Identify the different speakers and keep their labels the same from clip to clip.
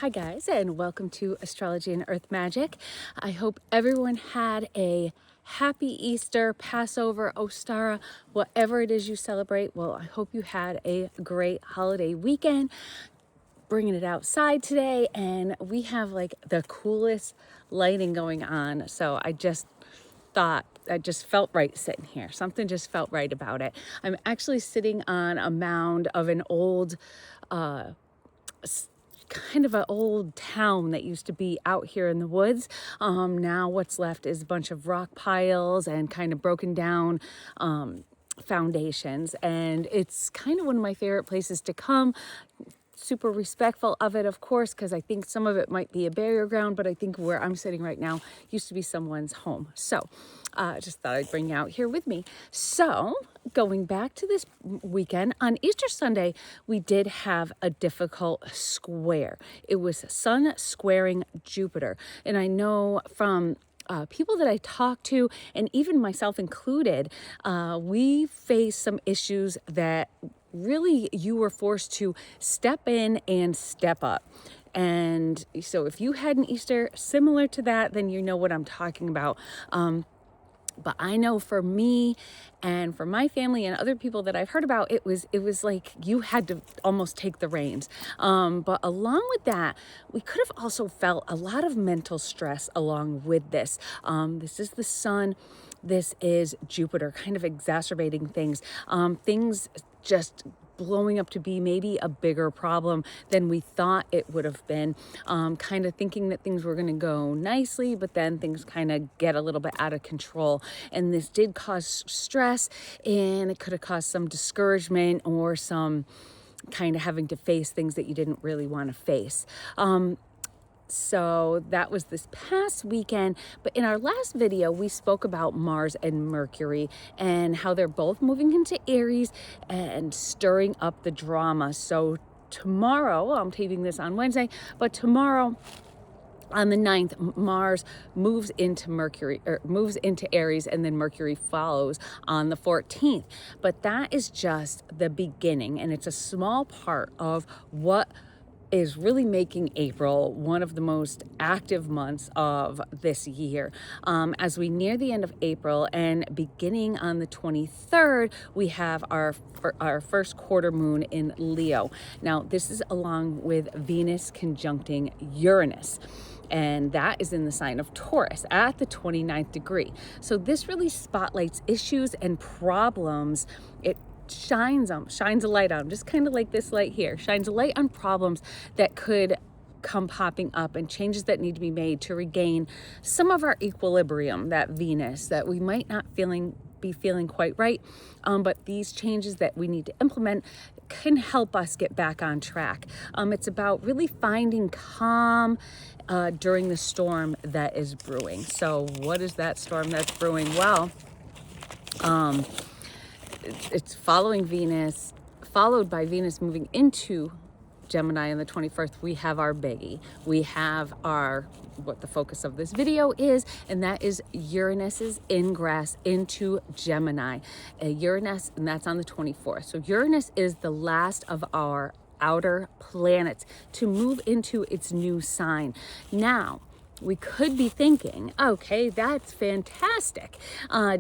Speaker 1: Hi guys, and welcome to Astrology and Earth Magic. I hope everyone had a happy Easter, Passover, Ostara, whatever it is you celebrate. Well, I hope you had a great holiday weekend. Bringing it outside today, and we have like the coolest lighting going on. So I just felt right sitting here. Something just felt right about it. I'm actually sitting on a mound of an old kind of an old town that used to be out here in the woods. Now what's left is a bunch of rock piles and kind of broken down foundations. And it's kind of one of my favorite places to come. Super respectful of it, of course, because I think some of it might be a burial ground, but I think where I'm sitting right now used to be someone's home. So just thought I'd bring you out here with me. So going back to this weekend, on Easter Sunday, we did have a difficult square. It was Sun squaring Jupiter. And I know from people that I talk to, and even myself included, we face some issues that really you were forced to step in and step up. And so if you had an Easter similar to that, then you know what I'm talking about. But I know for me and for my family and other people that I've heard about, it was like you had to almost take the reins. But along with that, we could have also felt a lot of mental stress along with this. This is the sun. This is Jupiter kind of exacerbating things. Things just blowing up to be maybe a bigger problem than we thought it would have been. Kind of thinking that things were going to go nicely, but then things kind of get a little bit out of control. And this did cause stress, and it could have caused some discouragement or some kind of having to face things that you didn't really want to face. So that was this past weekend. But in our last video, we spoke about Mars and Mercury and how they're both moving into Aries and stirring up the drama. So tomorrow, I'm taping this on Wednesday, but tomorrow on the 9th, Mars moves into Aries, and then Mercury follows on the 14th. But that is just the beginning, and it's a small part of what is really making April one of the most active months of this year. As we near the end of April and beginning on the 23rd, we have our first quarter moon in Leo. Now, this is along with Venus conjuncting Uranus. And that is in the sign of Taurus at the 29th degree. So this really spotlights issues and problems. It shines a light on them, just kind of like this light here, shines a light on problems that could come popping up and changes that need to be made to regain some of our equilibrium, that Venus that we might not be feeling quite right. But these changes that we need to implement can help us get back on track. It's about really finding calm during the storm that is brewing. So what is that storm that's brewing? Well, it's following Venus, followed by Venus moving into Gemini on the 21st. We have our biggie. We have what the focus of this video is, and that is Uranus's ingress into Gemini. Uranus, and that's on the 24th. So Uranus is the last of our outer planets to move into its new sign. Now, we could be thinking, okay, that's fantastic.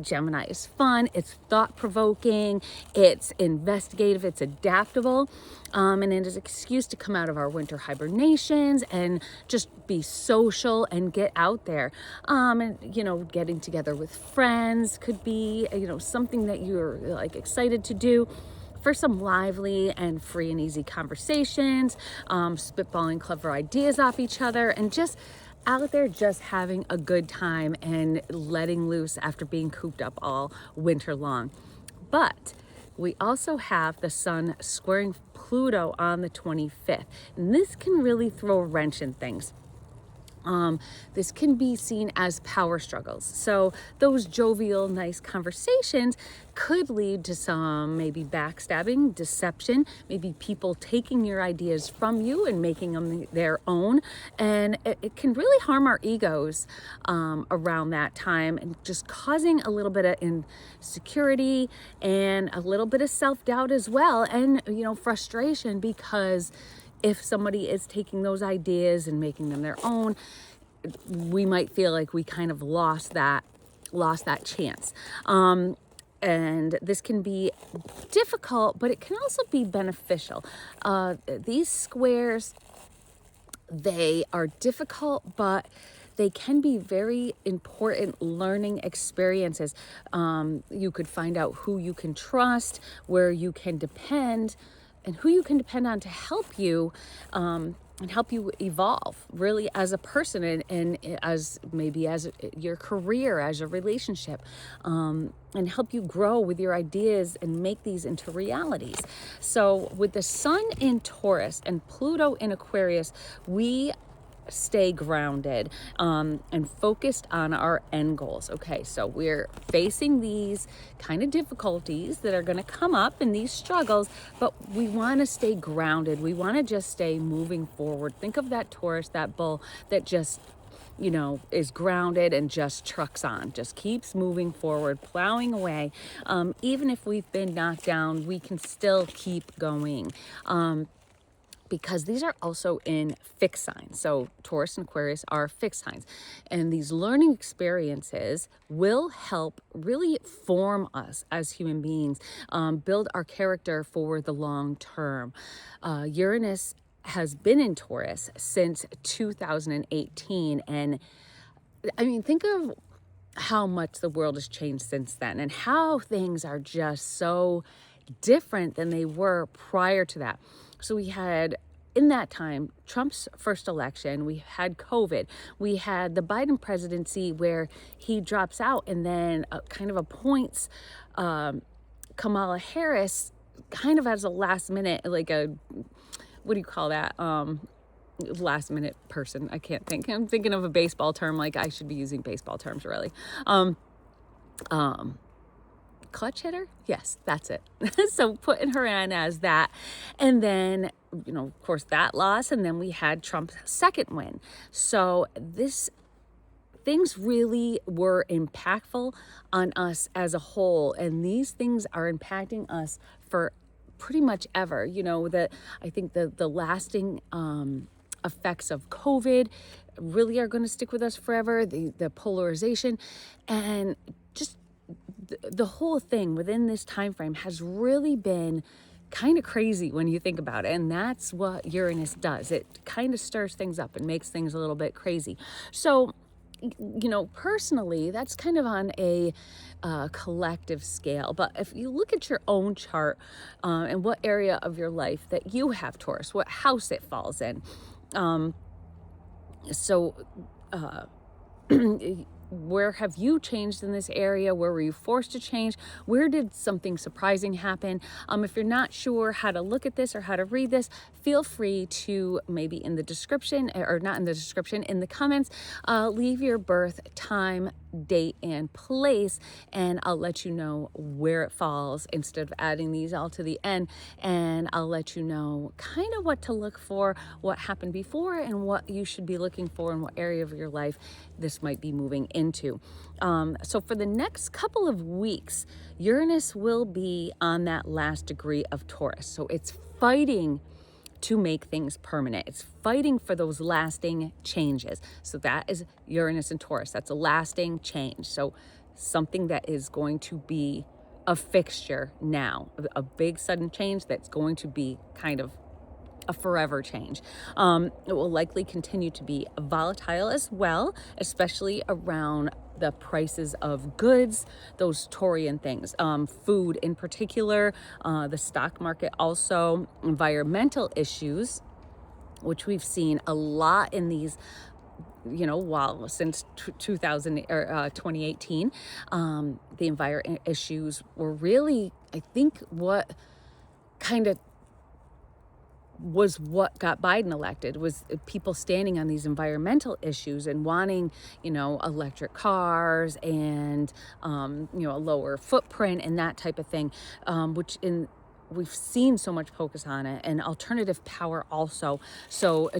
Speaker 1: Gemini is fun, it's thought-provoking, it's investigative, it's adaptable, and it is an excuse to come out of our winter hibernations and just be social and get out there. And, getting together with friends could be, something that you're like excited to do for some lively and free and easy conversations, spitballing clever ideas off each other, and just out there just having a good time and letting loose after being cooped up all winter long. But we also have the sun squaring Pluto on the 25th, and this can really throw a wrench in things. This can be seen as power struggles. So those jovial, nice conversations could lead to some maybe backstabbing, deception, maybe people taking your ideas from you and making them their own. And it can really harm our egos around that time, and just causing a little bit of insecurity and a little bit of self-doubt as well. And, frustration, because if somebody is taking those ideas and making them their own, we might feel like we kind of lost that chance. And this can be difficult, but it can also be beneficial. These squares, they are difficult, but they can be very important learning experiences. You could find out who you can trust, where you can depend, and who you can depend on to help you and help you evolve really as a person, and as maybe as your career, as a relationship, and help you grow with your ideas and make these into realities. So with the sun in Taurus and Pluto in Aquarius, we stay grounded and focused on our end goals. Okay, so we're facing these kind of difficulties that are going to come up in these struggles, but we want to stay grounded. We want to just stay moving forward. Think of that Taurus, that bull that just, you know, is grounded and just trucks on, just keeps moving forward, plowing away. Even if we've been knocked down, we can still keep going. Because these are also in fixed signs. So Taurus and Aquarius are fixed signs. And these learning experiences will help really form us as human beings, build our character for the long term. Uranus has been in Taurus since 2018. And I mean, think of how much the world has changed since then and how things are just so different than they were prior to that. So we had, in that time, Trump's first election, we had COVID, we had the Biden presidency where he drops out and then kind of appoints Kamala Harris kind of as a last minute, like a, what do you call that? Last minute person. I can't think. I'm thinking of a baseball term, like I should be using baseball terms really. Clutch hitter? Yes, that's it. So putting her in as that. And then, you know, of course, that loss. And then we had Trump's second win. So things really were impactful on us as a whole. And these things are impacting us for pretty much ever. You know, I think the lasting effects of COVID really are going to stick with us forever. The polarization and just the whole thing within this time frame has really been kind of crazy when you think about it. And that's what Uranus does. It kind of stirs things up and makes things a little bit crazy. So, you know, personally, that's kind of on a collective scale. But if you look at your own chart and what area of your life that you have Taurus, what house it falls in. Where have you changed in this area? Where were you forced to change? Where did something surprising happen? If you're not sure how to look at this or how to read this, feel free to maybe in the description, or not in the description, in the comments, leave your birth time, date, and place, and I'll let you know where it falls instead of adding these all to the end. And I'll let you know kind of what to look for, what happened before, and what you should be looking for in what area of your life this might be moving into. So for the next couple of weeks, Uranus will be on that last degree of Taurus. So it's fighting to make things permanent. It's fighting for those lasting changes. So that is Uranus and Taurus. That's a lasting change. So something that is going to be a fixture now, a big sudden change that's going to be kind of a forever change. It will likely continue to be volatile as well, especially around the prices of goods, those Taurian things, food in particular, the stock market also, environmental issues, which we've seen a lot in these, you know, since 2018, the environment issues were really, I think, what kind of was what got Biden elected, was people standing on these environmental issues and wanting, you know, electric cars and, you know, a lower footprint and that type of thing, we've seen so much focus on it, and alternative power also. So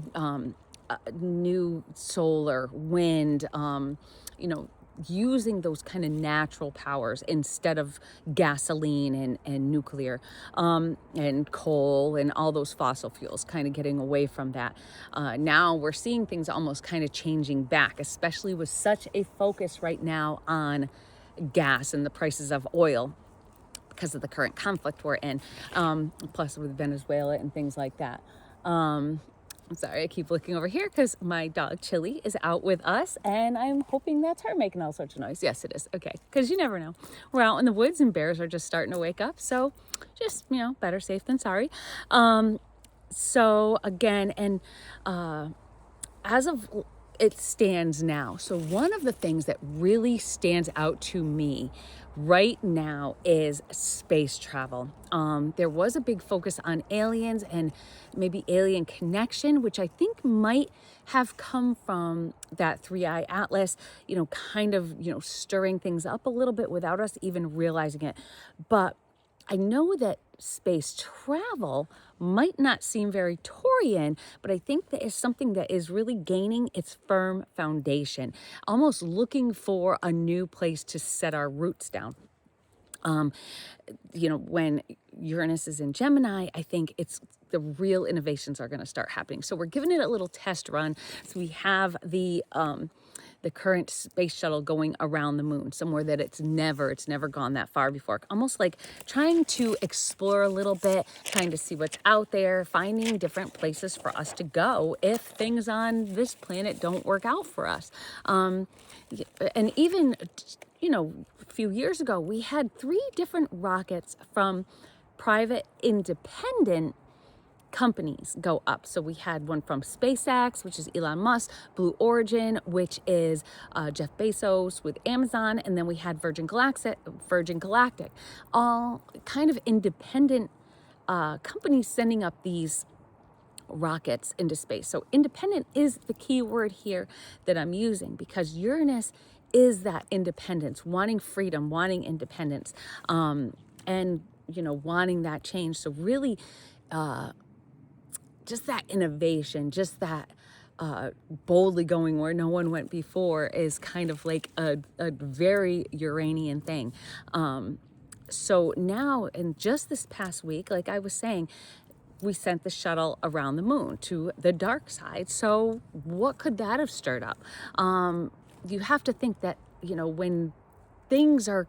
Speaker 1: new solar, wind, you know, using those kind of natural powers instead of gasoline and nuclear and coal and all those fossil fuels, kind of getting away from that. Now we're seeing things almost kind of changing back, especially with such a focus right now on gas and the prices of oil because of the current conflict we're in, plus with Venezuela and things like that. I'm sorry, I keep looking over here because my dog Chili is out with us, and I'm hoping that's her making all sorts of noise. Yes, it is. Okay, because you never know. We're out in the woods and bears are just starting to wake up, so just, better safe than sorry. So again, and as of it stands now, so one of the things that really stands out to me right now is space travel. There was a big focus on aliens and maybe alien connection, which I think might have come from that 3-eye atlas, kind of, stirring things up a little bit without us even realizing it. But I know that space travel might not seem very Taurian, but I think that is something that is really gaining its firm foundation, almost looking for a new place to set our roots down. When Uranus is in Gemini, I think it's the real innovations are going to start happening. So we're giving it a little test run. So we have the current space shuttle going around the moon, somewhere that it's never gone that far before. Almost like trying to explore a little bit, trying to see what's out there, finding different places for us to go if things on this planet don't work out for us. And even, a few years ago, we had 3 different rockets from private independent companies go up. So we had one from SpaceX, which is Elon Musk, Blue Origin, which is Jeff Bezos with Amazon, and then we had Virgin Galactic, all kind of independent companies sending up these rockets into space. So independent is the key word here that I'm using, because Uranus is that independence, wanting freedom, wanting independence, and wanting that change. So really just that innovation, just that boldly going where no one went before is kind of like a very Uranian thing. So now, in just this past week, like I was saying, we sent the shuttle around the moon to the dark side. So what could that have stirred up? You have to think that, when things are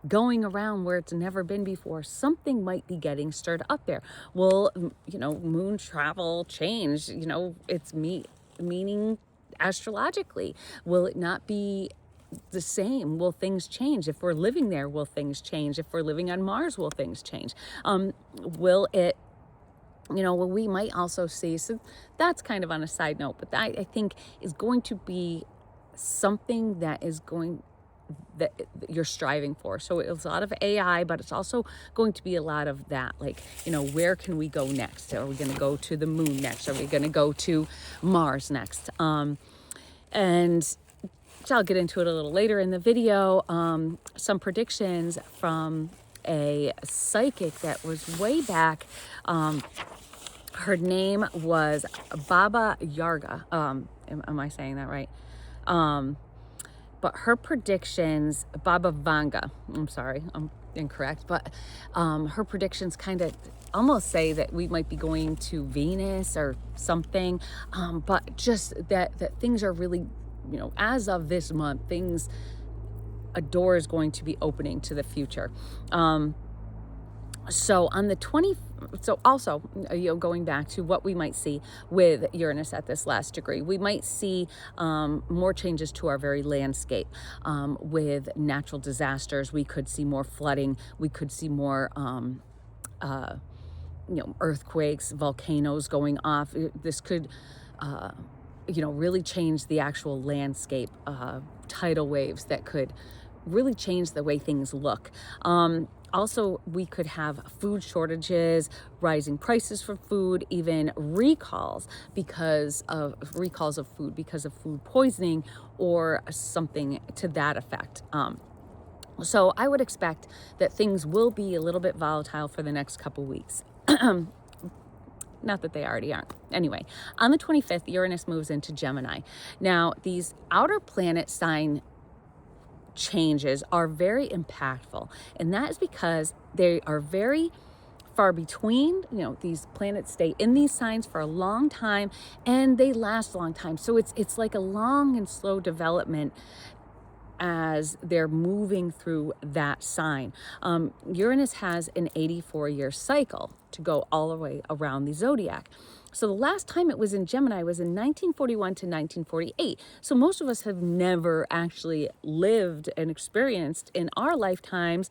Speaker 1: going around where it's never been before, something might be getting stirred up there. Will, moon travel change, its meaning astrologically? Will it not be the same? Will things change? If we're living there, will things change? If we're living on Mars, will things change? Will it, we might also see, so that's kind of on a side note, but that I think is going to be something that you're striving for. So it's a lot of AI, but it's also going to be a lot of that, like, where can we go next? Are we going to go to the moon next? Are we going to go to Mars next? And I'll get into it a little later in the video. Some predictions from a psychic that was way back. Her name was Baba Yarga. Am I saying that right? But her predictions, Baba Vanga, I'm sorry, I'm incorrect, but her predictions kind of almost say that we might be going to Venus or something, but just that things are really, as of this month, a door is going to be opening to the future. So on the 20th, so also, going back to what we might see with Uranus at this last degree, we might see more changes to our very landscape with natural disasters. We could see more flooding. We could see more, earthquakes, volcanoes going off. This could, really change the actual landscape, tidal waves that could really change the way things look. Also, we could have food shortages, rising prices for food, even recalls of food because of food poisoning or something to that effect. So I would expect that things will be a little bit volatile for the next couple weeks. Not that they already aren't. Anyway, on the 25th, Uranus moves into Gemini. Now, these outer planet sign changes are very impactful. And that is because they are very far between. These planets stay in these signs for a long time and they last a long time. So it's like a long and slow development as they're moving through that sign. Uranus has an 84-year cycle to go all the way around the zodiac. So the last time it was in Gemini was in 1941 to 1948. So most of us have never actually lived and experienced in our lifetimes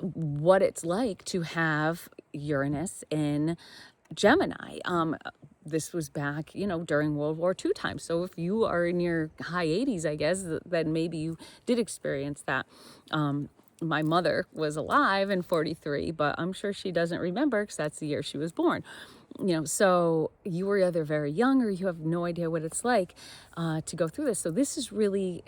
Speaker 1: what it's like to have Uranus in Gemini. This was back, during World War II time. So if you are in your high 80s, I guess, then maybe you did experience that. My mother was alive in 43, but I'm sure she doesn't remember because that's the year she was born. So you were either very young or you have no idea what it's like to go through this. So this is really,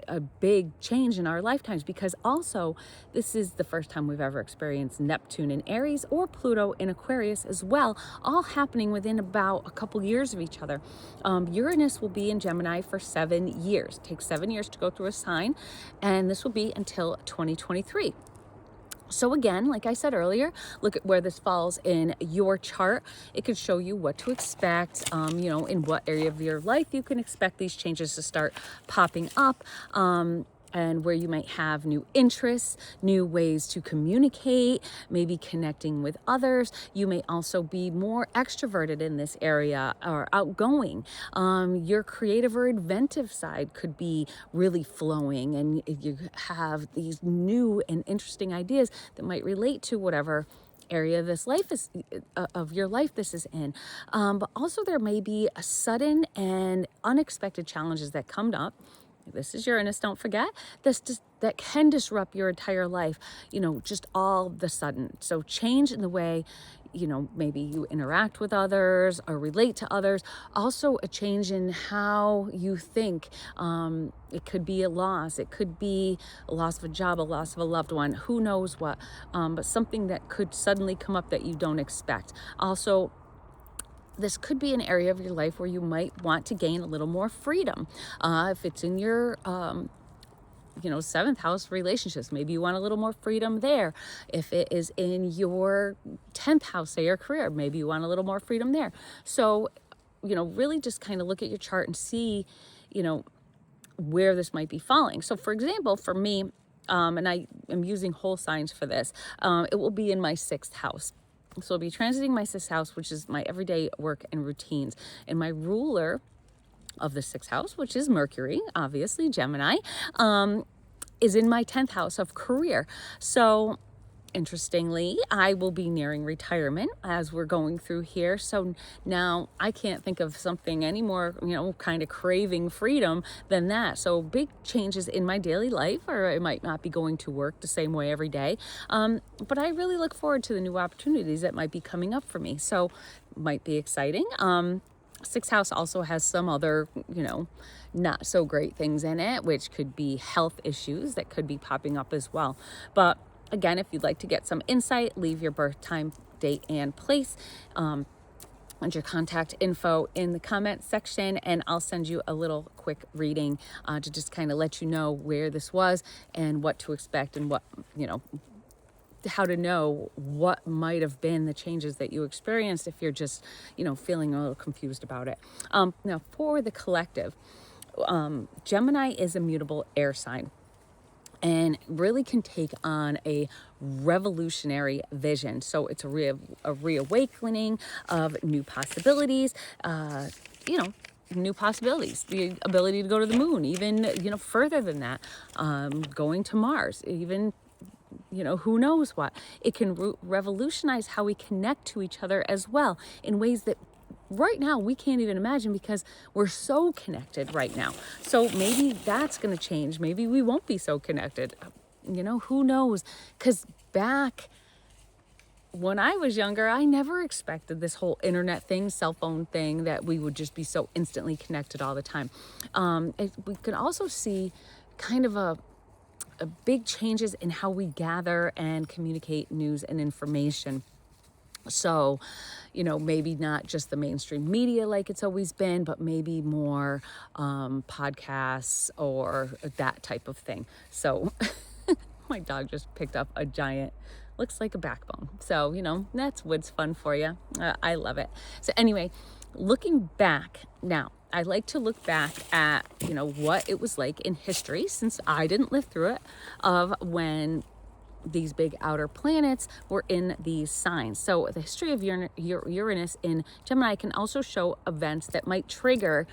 Speaker 1: a big change in our lifetimes, because also this is the first time we've ever experienced Neptune in Aries or Pluto in Aquarius as well, all happening within about a couple years of each other. Uranus will be in Gemini for 7 years. It takes 7 years to go through a sign, and this will be until 2023. So again, like I said earlier, look at where this falls in your chart. It could show you what to expect, in what area of your life you can expect these changes to start popping up, and where you might have new interests, new ways to communicate, maybe connecting with others. You may also be more extroverted in this area or outgoing. Your creative or inventive side could be really flowing, and you have these new and interesting ideas that might relate to whatever area this life is of your life this is in. But also there may be a sudden and unexpected challenges that come up. This is Uranus, don't forget. That can disrupt your entire life, just all of the sudden. So change in the way, maybe you interact with others or relate to others. Also a change in how you think. It could be a loss. It could be a loss of a job, a loss of a loved one, who knows what. But something that could suddenly come up that you don't expect. Also, this could be an area of your life where you might want to gain a little more freedom. If it's in your, 7th house relationships, maybe you want a little more freedom there. If it is in your 10th house, say your career, maybe you want a little more freedom there. So, really just kind of look at your chart and see, where this might be falling. So for example, for me, and I am using whole signs for this, it will be in my 6th house. So I'll be transiting my 6th house, which is my everyday work and routines. And my ruler of the 6th house, which is Mercury, obviously Gemini, is in my 10th house of career. So interestingly, I will be nearing retirement as we're going through here. So now I can't think of something any more, kind of craving freedom than that. So big changes in my daily life, or I might not be going to work the same way every day. But I really look forward to the new opportunities that might be coming up for me. So might be exciting. 6th house also has some other, not so great things in it, which could be health issues that could be popping up as well. But again, if you'd like to get some insight, leave your birth time, date, and place, and your contact info in the comment section, and I'll send you a little quick reading to just kind of let you know where this was and what to expect, and what, how to know what might have been the changes that you experienced if you're just, feeling a little confused about it. Now, for the collective, Gemini is a mutable air sign, and really can take on a revolutionary vision. So it's a reawakening of new possibilities, new possibilities, the ability to go to the moon, even, further than that, going to Mars, even, who knows what. It can revolutionize how we connect to each other as well in ways that right now we can't even imagine, because we're so connected right now. So maybe that's going to change. Maybe we won't be so connected. Who knows? Because back when I was younger, I never expected this whole internet thing, cell phone thing, that we would just be so instantly connected all the time. We could also see kind of a big changes in how we gather and communicate news and information. So, maybe not just the mainstream media like it's always been, but maybe more podcasts or that type of thing. So my dog just picked up a giant, looks like a backbone. So, that's wood's fun for you. I love it. So anyway, looking back now, I like to look back at, what it was like in history, since I didn't live through it, of when these big outer planets were in these signs. So the history of Uranus in Gemini can also show events that might trigger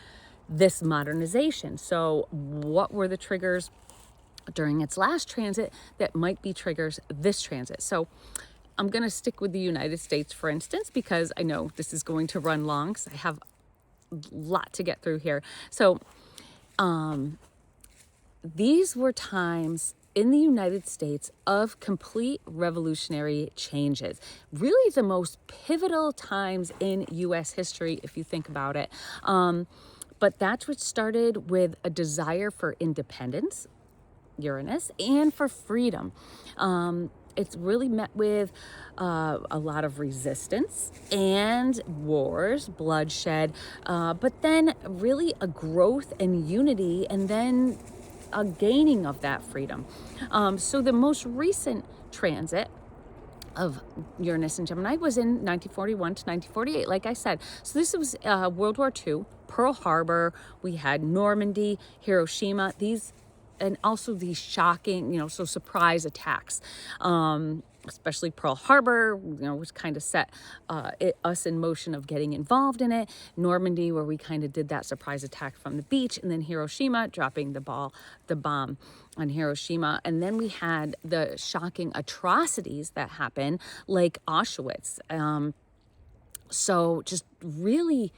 Speaker 1: this modernization. So what were the triggers during its last transit that might be triggers this transit? So I'm going to stick with the United States, for instance, because I know this is going to run long because I have a lot to get through here. So these were times in the United States of complete revolutionary changes. Really the most pivotal times in US history, if you think about it. But that's what started with a desire for independence, Uranus, and for freedom. It's really met with a lot of resistance and wars, bloodshed, but then really a growth and unity, and then a gaining of that freedom. So the most recent transit of Uranus and Gemini was in 1941 to 1948, like I said. So this was World War II, Pearl Harbor, we had Normandy, Hiroshima, and also these shocking, so surprise attacks, especially Pearl Harbor, which kind of set us in motion of getting involved in it. Normandy, where we kind of did that surprise attack from the beach, and then Hiroshima, dropping the bomb on Hiroshima. And then we had the shocking atrocities that happened, like Auschwitz. So just really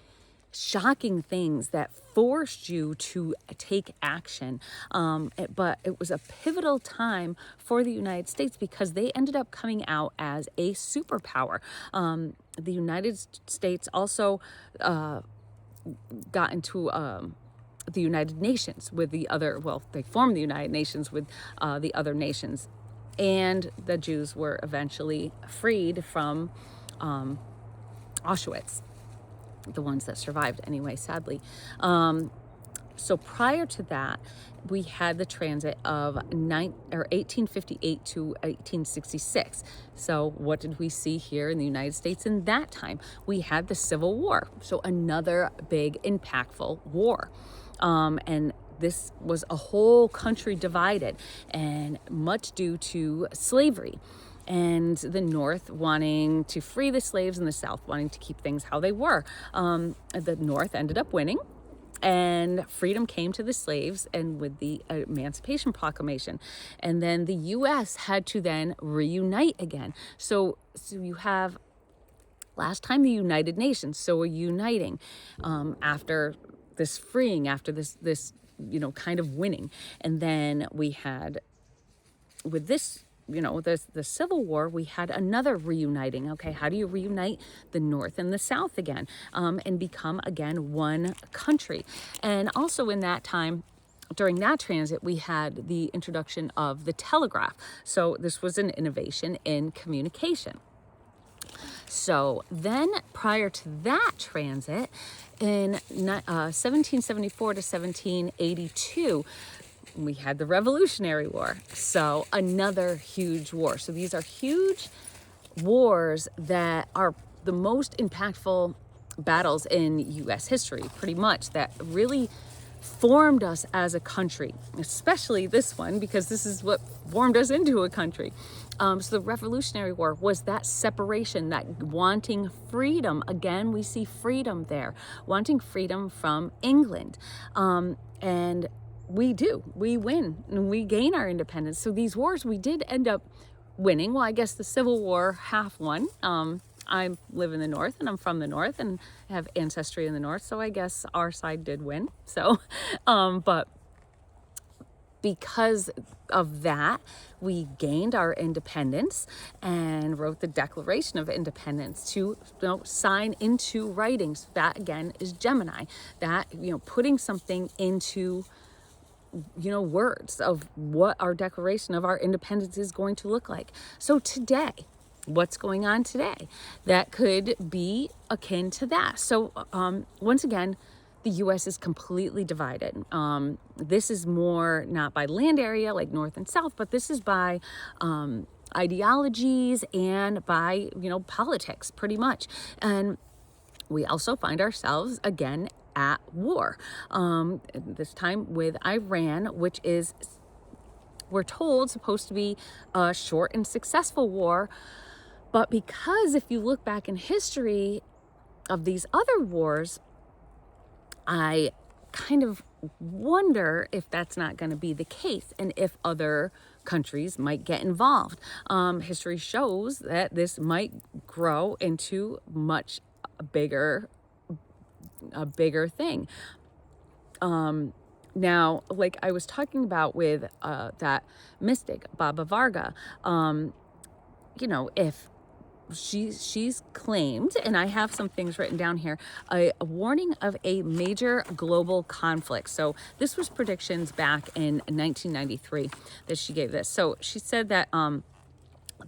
Speaker 1: shocking things that forced you to take action. But it was a pivotal time for the United States because they ended up coming out as a superpower. The United States also got into the United Nations with the other, they formed the United Nations with the other nations. And the Jews were eventually freed from Auschwitz. The ones that survived anyway, sadly. So prior to that, we had the transit of 1858 to 1866. So what did we see here in the United States in that time? We had the Civil War. So another big, impactful war. And this was a whole country divided, and much due to slavery. And the North wanting to free the slaves and the South wanting to keep things how they were. The North ended up winning, and freedom came to the slaves and with the Emancipation Proclamation. And then the U.S. had to then reunite again. So you have last time the United Nations, so we're uniting after this freeing, after this kind of winning. And then we had with this, the Civil War, we had another reuniting. Okay, how do you reunite the North and the South again and become again one country? And also in that time, during that transit, we had the introduction of the telegraph. So this was an innovation in communication. So then prior to that transit, in 1774 to 1782, we had the Revolutionary War. So another huge war. So these are huge wars that are the most impactful battles in U.S. history, pretty much, that really formed us as a country, especially this one, because this is what formed us into a country. So the Revolutionary War was that separation, that wanting freedom. Again, we see freedom there, wanting freedom from England. And we win, and we gain our independence. So these wars, we did end up winning. Well, I guess the Civil War half won. I live in the North, and I'm from the North, and have ancestry in the North. So I guess our side did win. So, but because of that, we gained our independence and wrote the Declaration of Independence to sign into writings. That again is Gemini. That, putting something into words of what our declaration of our independence is going to look like. So today, what's going on today that could be akin to that. So once again, the U.S. is completely divided. This is more not by land area like North and South, but this is by ideologies and by, politics pretty much. And we also find ourselves again at war, this time with Iran, which is, we're told, supposed to be a short and successful war. But because if you look back in history of these other wars, I kind of wonder if that's not going to be the case and if other countries might get involved. History shows that this might grow into much bigger, a bigger thing. Now, like I was talking about with that mystic, Baba Varga, if she's claimed, and I have some things written down here, a warning of a major global conflict. So this was predictions back in 1993 that she gave this. So she said that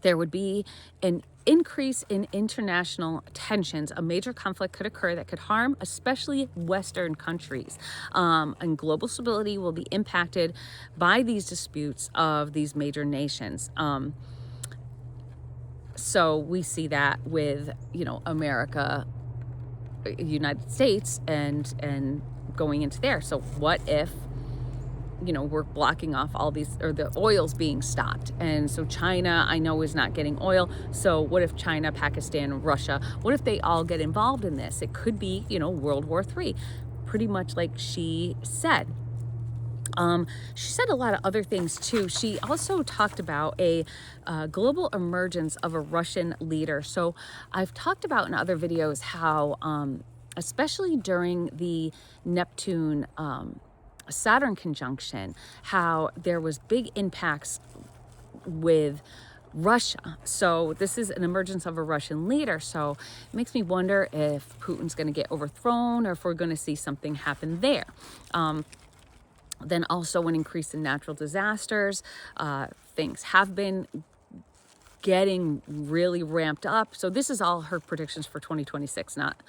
Speaker 1: there would be an increase in international tensions. A major conflict could occur that could harm especially Western countries. And global stability will be impacted by these disputes of these major nations. So we see that with, America, United States, and going into there. So what if, we're blocking off all these, or the oil's being stopped? And so China, I know, is not getting oil. So what if China, Pakistan, Russia, what if they all get involved in this? It could be, World War III, pretty much like she said. She said a lot of other things too. She also talked about a global emergence of a Russian leader. So I've talked about in other videos how, especially during the Neptune Saturn conjunction, how there was big impacts with Russia. So this is an emergence of a Russian leader. So it makes me wonder if Putin's going to get overthrown or if we're going to see something happen there. Then also an increase in natural disasters. Things have been getting really ramped up. So this is all her predictions for 2026, not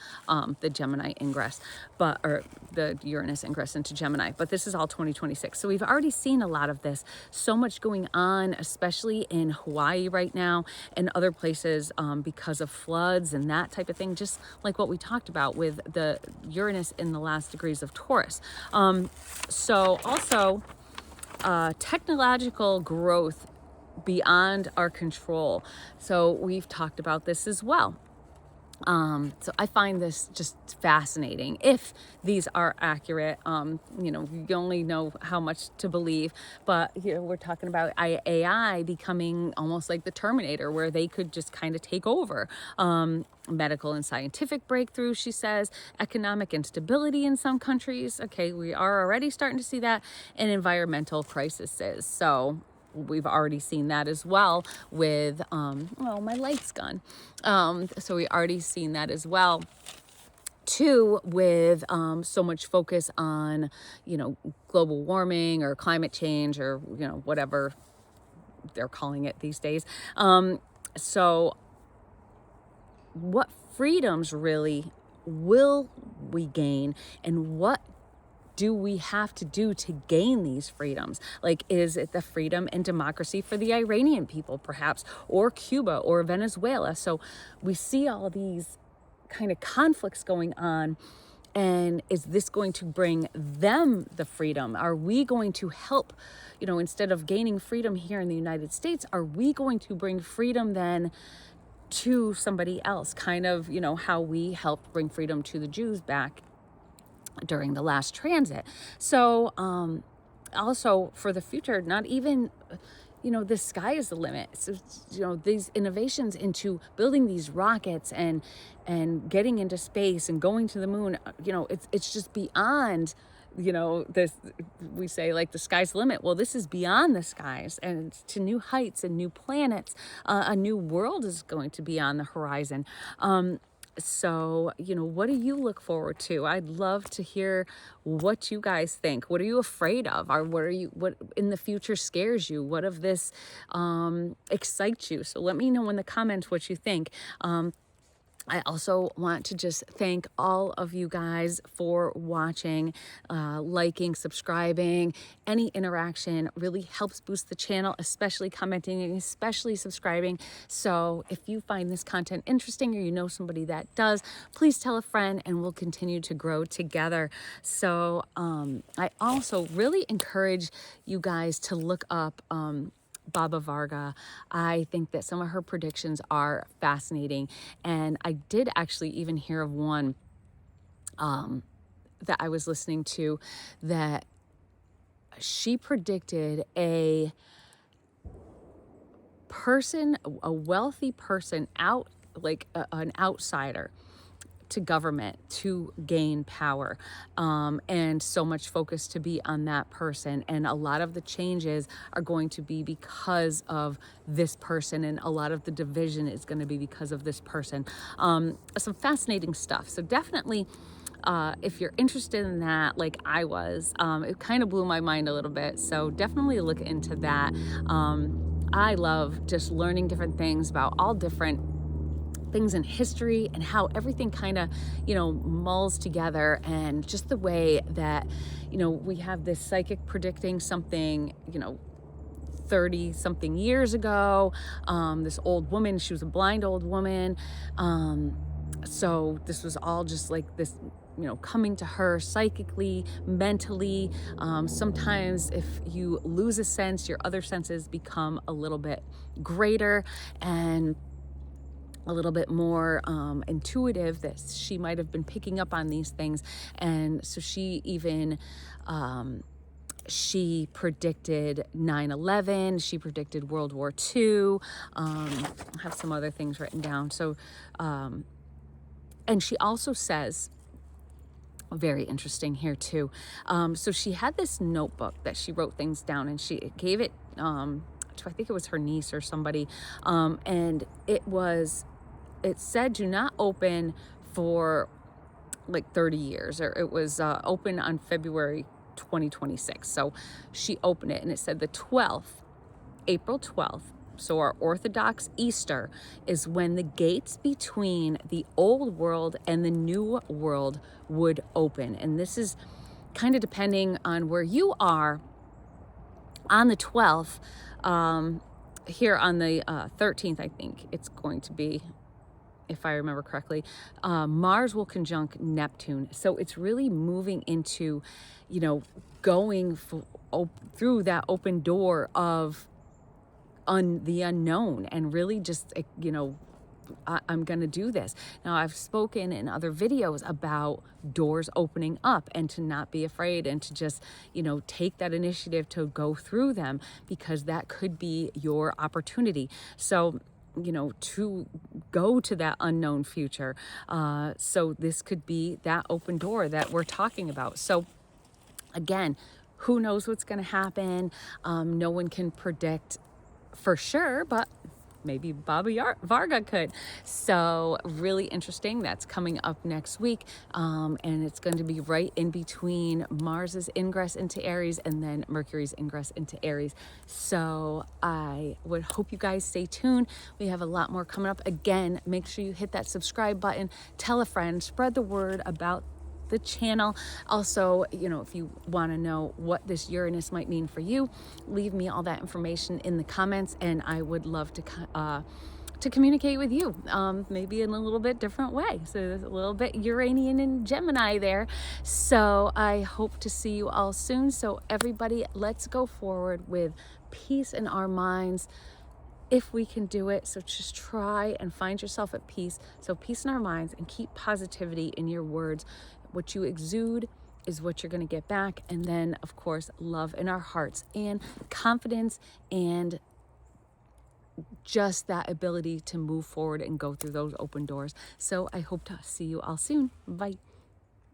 Speaker 1: the Gemini ingress, or the Uranus ingress into Gemini, but this is all 2026. So we've already seen a lot of this, so much going on, especially in Hawaii right now and other places because of floods and that type of thing, just like what we talked about with the Uranus in the last degrees of Taurus. So also technological growth beyond our control. So we've talked about this as well. So I find this just fascinating. If these are accurate, you only know how much to believe, but here we're talking about AI becoming almost like the Terminator, where they could just kind of take over. Medical and scientific breakthroughs, she says, economic instability in some countries. Okay, we are already starting to see that, and environmental crises. So we've already seen that as well with, my light's gone. So we already seen that as well too with so much focus on, global warming or climate change or, whatever they're calling it these days. So what freedoms really will we gain, and what do we have to do to gain these freedoms? Like, is it the freedom and democracy for the Iranian people, perhaps, or Cuba or Venezuela? So we see all these kind of conflicts going on. And is this going to bring them the freedom? Are we going to help, instead of gaining freedom here in the United States, are we going to bring freedom then to somebody else? Kind of, how we helped bring freedom to the Jews back during the last transit. So also for the future, not even, the sky is the limit. So, these innovations into building these rockets and getting into space and going to the moon, it's just beyond, this, we say like the sky's the limit. Well, this is beyond the skies, and to new heights and new planets. A new world is going to be on the horizon. So, what do you look forward to? I'd love to hear what you guys think. What are you afraid of? Or what in the future scares you? What of this excites you? So let me know in the comments what you think. I also want to just thank all of you guys for watching, liking, subscribing. Any interaction really helps boost the channel, especially commenting and especially subscribing. So if you find this content interesting or you know somebody that does, please tell a friend and we'll continue to grow together. So I also really encourage you guys to look up Baba Varga. I think that some of her predictions are fascinating. And I did actually even hear of one that I was listening to that she predicted a person, a wealthy person out, like an outsider to government to gain power, and so much focus to be on that person, and a lot of the changes are going to be because of this person, and a lot of the division is going to be because of this person. Some fascinating stuff. So definitely if you're interested in that, like I was, it kind of blew my mind a little bit, so definitely look into that. I love just learning different things about all different things in history and how everything kind of, mulls together, and just the way that, we have this psychic predicting something, 30 something years ago. This old woman, she was a blind old woman. So this was all just like this, coming to her psychically, mentally. Sometimes if you lose a sense, your other senses become a little bit greater and a little bit more intuitive, that she might have been picking up on these things. And so she even she predicted 9/11, she predicted World War II. I have some other things written down. So and she also says, very interesting here too, so she had this notebook that she wrote things down, and she gave it to, I think it was her niece or somebody, and it said do not open for like 30 years, or it was open on February 2026. So she opened it and it said the 12th, April 12th, so our Orthodox Easter, is when the gates between the old world and the new world would open. And this is kind of depending on where you are on the 12th. Here on the 13th, I think it's going to be, if I remember correctly, Mars will conjunct Neptune. So it's really moving into, going through that open door of the unknown, and really just, I'm going to do this. Now, I've spoken in other videos about doors opening up, and to not be afraid, and to just, take that initiative to go through them, because that could be your opportunity. So, to go to that unknown future. So this could be that open door that we're talking about. So again, who knows what's going to happen? No one can predict for sure, but maybe Baba Varga could. So really interesting. That's coming up next week. And it's going to be right in between Mars's ingress into Aries and then Mercury's ingress into Aries. So I would hope you guys stay tuned. We have a lot more coming up. Again, make sure you hit that subscribe button, tell a friend, spread the word about the channel. Also, if you want to know what this Uranus might mean for you, leave me all that information in the comments, and I would love to communicate with you, maybe in a little bit different way. So there's a little bit Uranian and Gemini there. So I hope to see you all soon. So everybody, let's go forward with peace in our minds, if we can do it. So just try and find yourself at peace. So peace in our minds, and keep positivity in your words. What you exude is what you're going to get back. And then, of course, love in our hearts, and confidence, and just that ability to move forward and go through those open doors. So I hope to see you all soon. Bye.